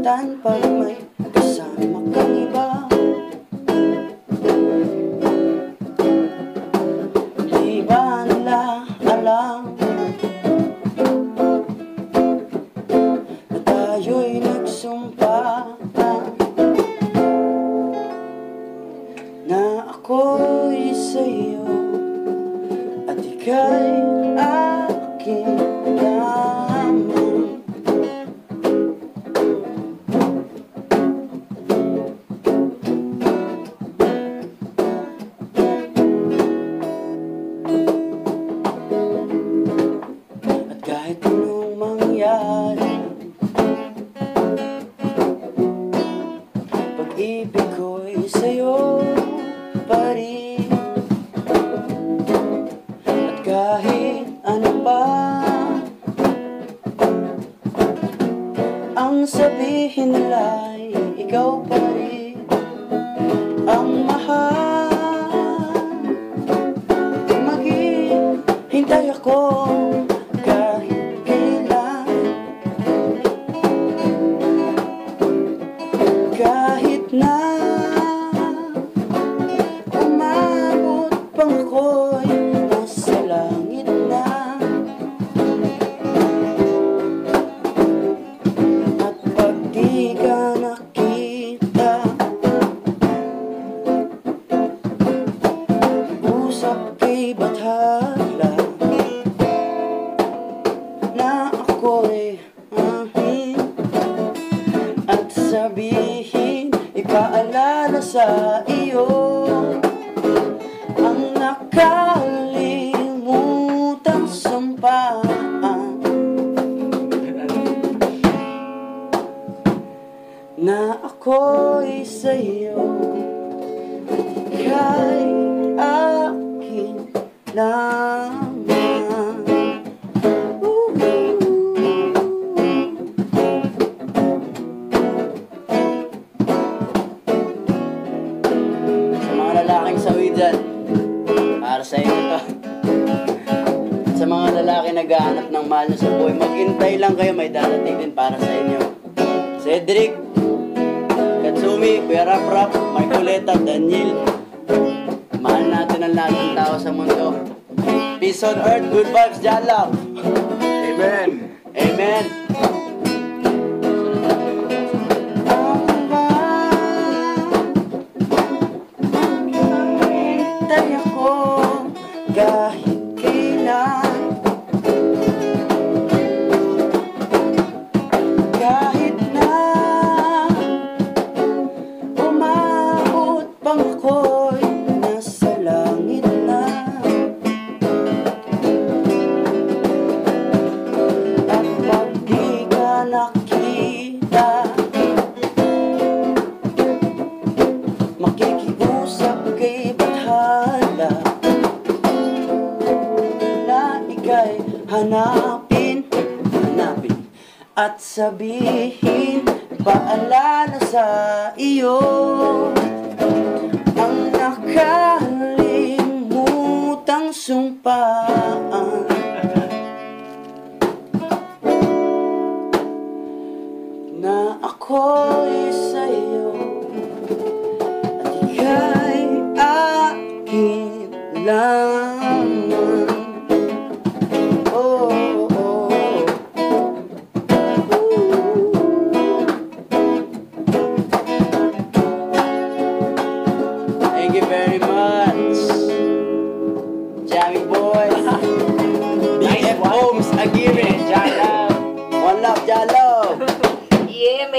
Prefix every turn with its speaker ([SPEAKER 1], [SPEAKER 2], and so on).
[SPEAKER 1] masaktan pag may kasama kang iba. Di ba nila alam na tayo'y nagsumpa na ako'y sa'yo at ika'y akin lamang. At kahit anong mangyari, pag-ibig ko'y sa'yo pa rin. At kahit ano pa ang sabihin nila'y ikaw pa rin ang mahal. Maghihintay ako kahit kailan, kahit na umabot pang ako'y nasa langit na. At pag di ka nakita, usap kay bathala na ako'y at sabihin, ipaalala sa iyo ang nakalimutang sumpaan na ako'y sa'yo, ika'y akin lamang. Sa mga lalaking sawi dyan, para sa inyo to. Sa mga lalaki naghahanap ng mahal na sa buhay, maghintay lang kayo, may darating din para sa inyo. Cedric, Katsumi, Kuya Rap Rap, Marcoleta, Daniel, mahal natin ang lahat ng tao sa mundo. Peace on earth, good vibes, Jah love.
[SPEAKER 2] Amen.
[SPEAKER 1] Amen. Hintay ako kahit kailan, kahit na umabot pang ako'y nasa langit na. At pag di ka nakita, makikiusap kay bathala na ika'y hanapin at sabihin, paalala sa iyo ang nakalimutang sumpaan na ako'y sa'yo at ika'y akin lamang. Oh, oh, oh. Thank you very much, Jammy Boys, BF Homes, Aguirre, Jah love. One love, Jah love.
[SPEAKER 3] Yeah, man.